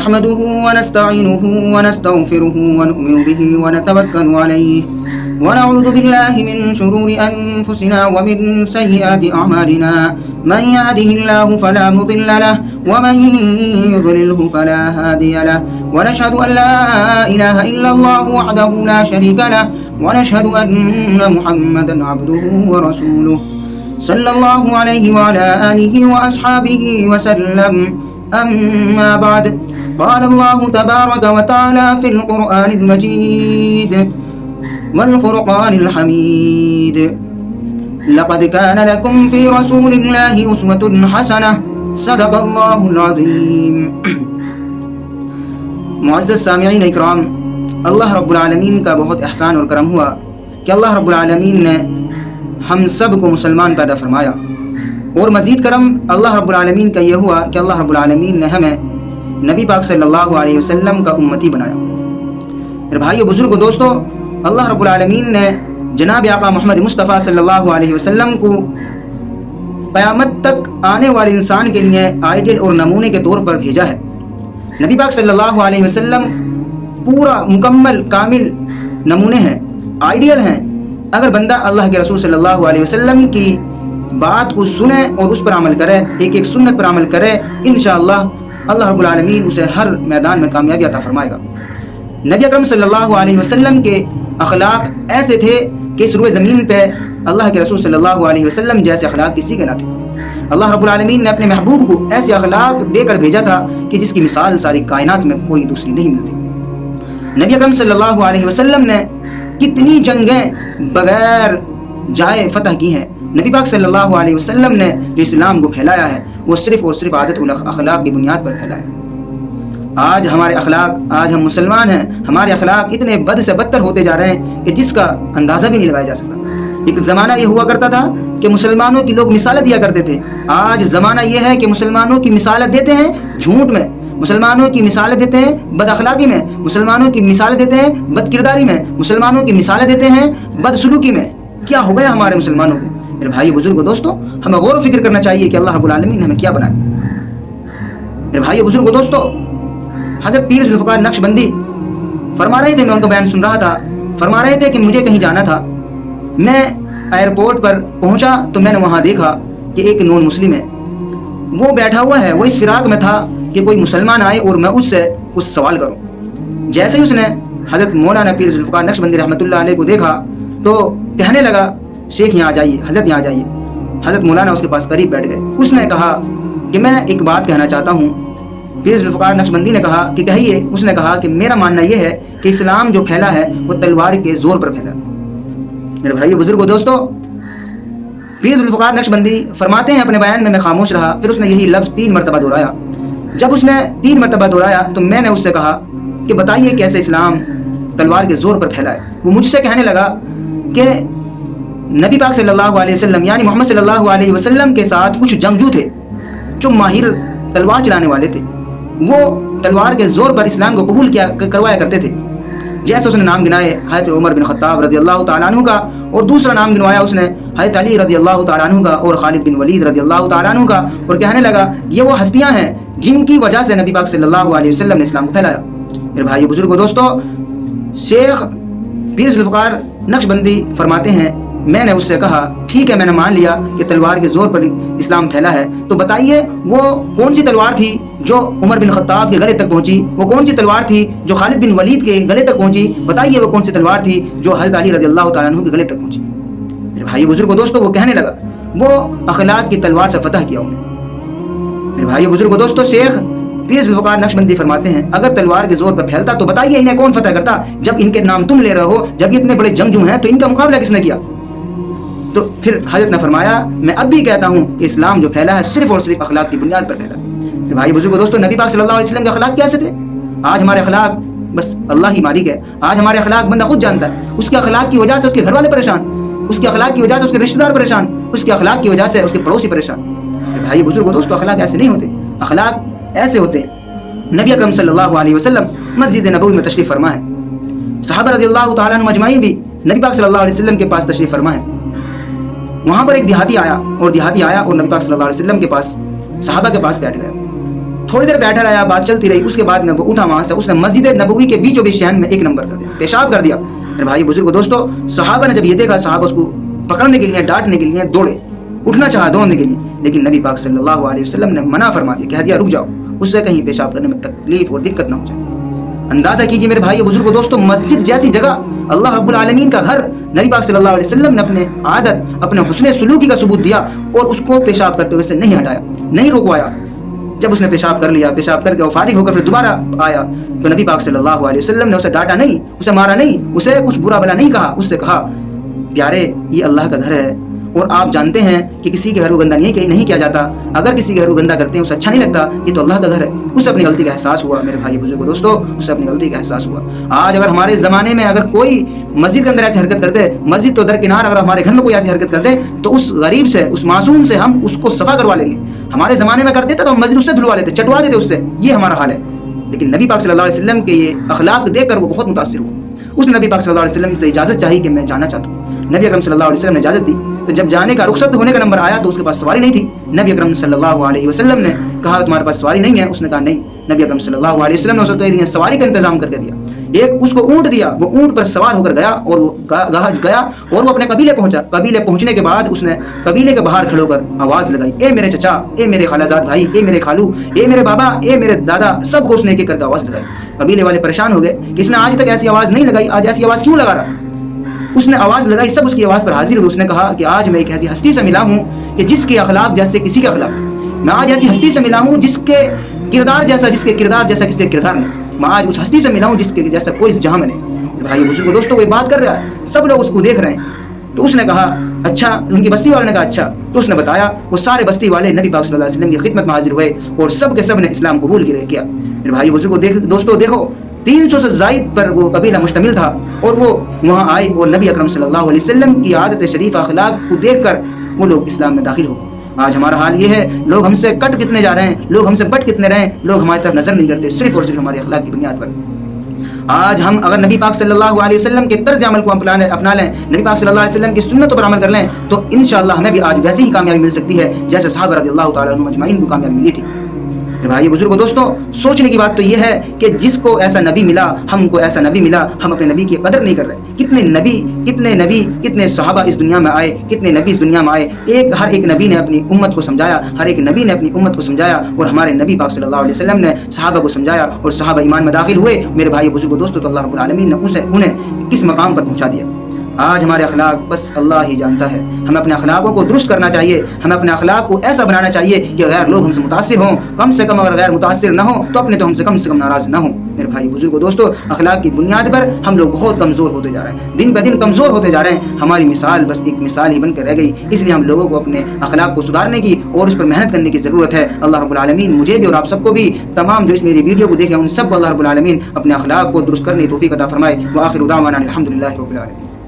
نحمده ونستعينه ونستغفره ونؤمن به ونتوكل عليه ونعوذ بالله من شرور أنفسنا ومن سيئات أعمالنا من يهده الله فلا مضل له ومن يضلله فلا هادي له ونشهد أن لا إله إلا الله وحده لا شريك له ونشهد أن محمدا عبده ورسوله صلى الله عليه وعلى آله وأصحابه وسلم أما بعد قال الله تبارك وتعالى في القرآن المجيد والفرقان الحميد لقد كان لكم في رسول الله أسوة حسنة صدق الله العظيم. معزز سامعین اکرام، اللہ رب العالمین کا بہت احسان اور کرم ہوا کہ اللہ رب العالمین نے ہم سب کو مسلمان پیدا فرمایا، اور مزید کرم اللہ رب العالمین کا یہ ہوا کہ اللہ رب العالمین نے ہمیں نبی پاک صلی اللہ علیہ وسلم کا امتی بنایا. میرے بھائیو، بزرگو، دوستو، اللہ رب العالمین نے جناب آقا محمد مصطفیٰ صلی اللہ علیہ وسلم کو قیامت تک آنے والے انسان کے لیے آئیڈیل اور نمونے کے طور پر بھیجا ہے. نبی پاک صلی اللہ علیہ وسلم پورا مکمل کامل نمونے ہیں، آئیڈیل ہیں. اگر بندہ اللہ کے رسول صلی اللہ علیہ وسلم کی بات کو سنے اور اس پر عمل کرے، ایک ایک سنت پر عمل کرے، انشاءاللہ اللہ رب العالمین اسے ہر میدان میں کامیابی عطا فرمائے گا. نبی اکرم صلی اللہ علیہ وسلم کے اخلاق ایسے تھے کہ اس روئے زمین پہ اللہ کے رسول صلی اللہ علیہ وسلم جیسے اخلاق کسی کے نہ تھے. اللہ رب العالمین نے اپنے محبوب کو ایسے اخلاق دے کر بھیجا تھا کہ جس کی مثال ساری کائنات میں کوئی دوسری نہیں ملتی. نبی اکرم صلی اللہ علیہ وسلم نے کتنی جنگیں بغیر جائے فتح کی ہیں. نبی پاک صلی اللہ علیہ وسلم نے جو اسلام کو پھیلایا ہے وہ صرف اور صرف عادت اخلاق کی بنیاد پر پھیلایا ہے. آج ہمارے اخلاق، آج ہم مسلمان ہیں، ہمارے اخلاق اتنے بد سے بدتر ہوتے جا رہے ہیں کہ جس کا اندازہ بھی نہیں لگایا جا سکتا. ایک زمانہ یہ ہوا کرتا تھا کہ مسلمانوں کی لوگ مثالیں دیا کرتے تھے. آج زمانہ یہ ہے کہ مسلمانوں کی مثالیں دیتے ہیں جھوٹ میں، مسلمانوں کی مثالیں دیتے ہیں بد اخلاقی میں، مسلمانوں کی مثالیں دیتے ہیں بد کرداری میں، مسلمانوں کی مثالیں دیتے ہیں بد سلوکی میں. کیا ہو گیا ہمارے مسلمانوں کو؟ میرے بھائی بزرگوں، دوستوں، ہمیں غور و فکر کرنا چاہیے کہ اللہ رب العالمین نے ہمیں کیا بنایا. میرے بھائی بزرگوں، دوستوں، حضرت پیر ذوالفقار نقشبندی فرما رہے تھے، میں ان کا بیان سن رہا تھا، فرما رہے تھے کہ مجھے کہیں جانا تھا. میں ایئرپورٹ پر پہنچا تو میں نے وہاں دیکھا کہ ایک نون مسلم ہے، وہ بیٹھا ہوا ہے، وہ اس فراق میں تھا کہ کوئی مسلمان آئے اور میں اس سے کچھ سوال کروں. جیسے ہی اس نے حضرت مولانا پیر ذوالفقار نقشبندی رحمۃ اللہ علیہ کو دیکھا تو کہنے لگا، شیخ یہاں آ جائیے، حضرت یہاں آ جائیے. حضرت مولانا اس کے پاس قریب بیٹھ گئے. اس نے کہا کہ میں ایک بات کہنا چاہتا ہوں. پیر ذوالفقار نقشبندی نے کہا کہ کہیے. اس نے کہا کہ میرا ماننا یہ ہے کہ اسلام جو پھیلا ہے وہ تلوار کے زور پر پھیلا. میرے بھائی بزرگوں، دوستوں، پیر ذوالفقار نقشبندی فرماتے ہیں اپنے بیان میں خاموش رہا. پھر اس نے یہی لفظ 3 مرتبہ دہرایا. جب اس نے 3 مرتبہ دہرایا تو میں نے اس سے کہا کہ بتائیے کیسے اسلام تلوار کے زور پر پھیلا ہے. وہ مجھ سے کہنے لگا کہ نبی پاک صلی اللہ علیہ وسلم یعنی محمد صلی اللہ علیہ وسلم کے ساتھ کچھ جنگجو تھے جو ماہر تلوار چلانے والے تھے. وہ تلوار کے زور پر اسلام کو قبول کروایا کرتے تھے. جیسے اس نے نام گنائے حضرت عمر بن خطاب رضی اللہ تعالیٰ عنہ کا، اور دوسرا نام گنوایا اس نے حضرت علی رضی اللہ تعالیٰ عنہ کا اور خالد بن ولید رضی اللہ تعالیٰ عنہ کا، اور کہنے لگا یہ وہ ہستیاں ہیں جن کی وجہ سے نبی پاک صلی اللہ علیہ وسلم نے اسلام کو پھیلایا. میرے بھائی بزرگوں، دوستوں، شیخ پیر ذوالفقار نقشبندی فرماتے ہیں میں نے اس سے کہا ٹھیک ہے، میں نے مان لیا کہ تلوار کے زور پر اسلام پھیلا ہے، تو بتائیے وہ کون سی تلوار تھی جو عمر بن خطاب کے گلے تک پہنچی؟ وہ کون سی تلوار تھی جو خالد بن ولید کے گلے تک پہنچی؟ بتائیے وہ کون سی تلوار تھی جو حضرت علی رضی اللہ تعالیٰ عنہ کے گلے تک پہنچی؟ میرے بھائی بزرگوں دوستوں، وہ کہنے لگا وہ اخلاق کی تلوار سے فتح کیا انہوں نے۔ میرے بھائی بزرگوں دوستوں، شیخ پیر ذوالفقار نقشبندی فرماتے ہیں اگر تلوار کے زور پر پھیلتا تو بتائیے انہیں کون فتح کرتا؟ جب ان کے نام تم لے رہے ہو، جب یہ اتنے بڑے جنگجو ہیں تو ان کا مقابلہ کس نے کیا؟ تو پھر حضرت نے فرمایا میں اب بھی کہتا ہوں کہ اسلام جو پھیلا ہے صرف اور صرف اخلاق کی بنیاد پر پھیلا ہے۔ بھائی بزرگوں دوستوں، نبی پاک صلی اللہ علیہ وسلم کے اخلاق کیسے تھے؟ آج ہمارے اخلاق بس اللہ ہی مالک ہے۔ آج ہمارے اخلاق بندہ خود جانتا ہے، اس کے اخلاق کی وجہ سے اس کے گھر والے پریشان، اس کے اخلاق کی وجہ سے اس کے رشتہ دار پریشان، اس کے اخلاق کی وجہ سے اس کے پڑوسی پریشان۔ بھائی بزرگوں دوستوں، اخلاق ایسے نہیں ہوتے، اخلاق ایسے ہوتے ہیں۔ نبی اکرم صلی اللہ علیہ وسلم مسجد نبوی میں تشریف فرما ہے، صحابہ رضی اللہ تعالیٰ عنہ اجمعین بھی نبی پاک صلی اللہ علیہ وسلم کے پاس تشریف فرما ہے۔ وہاں پر ایک دیہاتی آیا اور نبی پاک صلی اللہ علیہ وسلم کے پاس، صحابہ کے پاس بیٹھ گیا۔ تھوڑی دیر بیٹھا رہا, بات چلتی رہی, اس کے بعد میں وہ اٹھا وہاں سے, اس نے مسجد نبوی کے بیچوں بیچ شہن میں 1 نمبر کر دیا, پیشاب کر دیا. میرے بھائی بزرگ دوستو, صحابہ نے جب یہ دیکھا, صحابہ اس کو پکڑنے کے لیے, ڈانٹنے کے لیے دوڑے, اٹھنا چاہا دوڑنے کے لیے, لیکن نبی پاک صلی اللہ علیہ وسلم نے منع فرما دیا, کہہ دیا رک جاؤ, اس سے کہیں پیشاب کرنے میں تکلیف اور دقت نہ ہو جائے. اندازہ کیجیے میرے بھائی بزرگ دوستو, مسجد جیسی جگہ, اللہ رب العالمین کا گھر, نبی پاک صلی اللہ علیہ وسلم نے اپنے عادت, اپنے حسن سلوکی کا ثبوت دیا اور اس کو پیشاب کرتے ہوئے سے نہیں ہٹایا, نہیں روکوایا. جب اس نے پیشاب کر لیا, پیشاب کر کے وہ فارغ ہو کر پھر دوبارہ آیا, تو نبی پاک صلی اللہ علیہ وسلم نے اسے ڈانٹا نہیں, اسے مارا نہیں, اسے کچھ برا بلا نہیں کہا. اس سے کہا پیارے یہ اللہ کا گھر ہے اور آپ جانتے ہیں کہ کسی کے گھر کو گندہ نہیں کیا جاتا, اگر کسی کے گھر کو گندہ کرتے ہیں اسے اچھا نہیں لگتا, یہ تو اللہ کا گھر ہے. اسے اپنی غلطی کا احساس ہوا میرے بھائی بزرگ دوستو, اسے اپنی غلطی کا احساس ہوا. آج اگر ہمارے زمانے میں اگر کوئی مسجد کے اندر ایسی حرکت کرتے, مسجد تو درکنار, اگر ہمارے گھر میں کوئی ایسی حرکت کرتے تو اس غریب سے, اس معصوم سے ہم اس کو صفا کروا لیں گے. ہمارے زمانے میں کرتے تھے تو ہم مسجد اس سے دھلوا لیتے, چٹوا دیتے اس سے, یہ ہمارا حال ہے. لیکن نبی پاک صلی اللہ علیہ وسلم کے یہ اخلاق دیکھ کر وہ بہت متاثر ہوا. اس نے نبی پاک صلی اللہ علیہ وسلم سے اجازت چاہی کہ میں جانا چاہتا ہوں. نبی اکرم صلی اللہ علیہ وسلم نے اجازت دی. تو جب جانے کا رخصت ہونے کا نمبر آیا تو اس کے پاس سواری نہیں تھی. نبی اکرم صلی اللہ علیہ وسلم نے کہا تمہارے پاس سواری نہیں ہے؟ اس نے کہا نہیں. نبی اکرم صلی اللہ علیہ وسلم نے اسے تو سواری کا انتظام کر کے دیا. ایک اس کو اونٹ دیا, وہ اونٹ پر سوار ہو کر گیا اور وہ گیا اور وہ اپنے قبیلے پہنچا. قبیلے پہنچنے کے بعد اس نے قبیلے کے باہر کھڑے ہو کر آواز لگائی, اے میرے چچا, اے میرے خالہ زاد بھائی, اے میرے خالو, اے میرے بابا, اے میرے دادا, سب کو اس نے ایک ایک کر کے آواز لگائی. قبیلے والے پریشان ہو گئے کہ اس نے آج تک ایسی آواز نہیں لگائی, آج ایسی آواز کیوں لگا رہا. اس نے آواز لگائی, سب اس کی آواز پر حاضر ہوئے. اس نے کہا کہ آج میں ایک ایسی ہستی سے ملا ہوں کہ جس کے اخلاق جیسے کسی کے اخلاق نہیں. میں آج ایسی ہستی سے ملا ہوں جس کے کردار جیسا کسی کے کردار نہیں. میں آج اس ہستی سے ملا ہوں جس کے جیسا کوئی اس جہاں میں نہیں. بھائی بزرگوں دوستوں, کوئی بات کر رہا ہے, سب لوگ اس کو دیکھ رہے ہیں. تو اس نے کہا اچھا, ان کی بستی والے نے کہا اچھا. تو اس نے بتایا, وہ سارے بستی والے نبی پاک صلی اللہ علیہ وسلم کی خدمت میں حاضر ہوئے اور سب کے سب نے اسلام قبول کیا. میرے بھائی بزرگوں دوستوں دیکھو, 300 سے زائد پر وہ قبیلہ مشتمل تھا اور وہ وہاں آئے اور نبی اکرم صلی اللہ علیہ وسلم کی عادت شریف اخلاق کو دیکھ کر وہ لوگ اسلام میں داخل ہو. آج ہمارا حال یہ ہے, لوگ ہم سے کٹ کتنے جا رہے ہیں, لوگ ہم سے بٹ کتنے رہے ہیں, لوگ ہماری طرف نظر نہیں کرتے صرف اور صرف ہمارے اخلاق کی بنیاد پر. آج ہم اگر نبی پاک صلی اللہ علیہ وسلم کے طرز عمل کو اپنا لیں, نبی پاک صلی اللہ علیہ وسلم کی سنتوں پر عمل کر لیں, تو انشاءاللہ ہمیں بھی آج ویسی ہی کامیابی مل سکتی ہے جیسے صحابہ رضی اللہ تعالیٰ عنہم اجمعین کو کامیابی ملی تھی. بھائی بزرگوں دوستوں, سوچنے کی بات تو یہ ہے کہ جس کو ایسا نبی ملا, ہم کو ایسا نبی ملا, ہم اپنے نبی کی قدر نہیں کر رہے. کتنے نبی کتنے صحابہ اس دنیا میں آئے, کتنے نبی اس دنیا میں آئے. ہر ایک نبی نے اپنی امت کو سمجھایا, ہر ایک نبی نے اپنی امت کو سمجھایا, اور ہمارے نبی پاک صلی اللہ علیہ وسلم نے صحابہ کو سمجھایا اور صحابہ ایمان میں داخل ہوئے. میرے بھائی بزرگوں دوستوں, تو اللہ رب العالمین نے انہیں کس مقام پر پہنچا دیا. آج ہمارے اخلاق بس اللہ ہی جانتا ہے. ہمیں اپنے اخلاقوں کو درست کرنا چاہیے, ہمیں اپنے اخلاق کو ایسا بنانا چاہیے کہ غیر لوگ ہم سے متاثر ہوں, کم سے کم اگر غیر متاثر نہ ہوں تو اپنے تو ہم سے کم ناراض نہ ہوں. میرے بھائی بزرگوں دوستوں, اخلاق کی بنیاد پر ہم لوگ بہت کمزور ہوتے جا رہے ہیں, دن بہ دن کمزور ہوتے جا رہے ہیں. ہماری مثال بس ایک مثال ہی بن کے رہ گئی. اس لیے ہم لوگوں کو اپنے اخلاق کو سدھارنے کی اور اس پر محنت کرنے کی ضرورت ہے. اللہ رب العالمین مجھے بھی اور آپ سب کو بھی, تمام جو اس میری ویڈیو کو دیکھیں ان سب کو اللہ رب العالمین اپنے اخلاق کو درست کرنے کی توفیق عطا فرمائے. وآخر دعوانا الحمدللہ رب العالمین.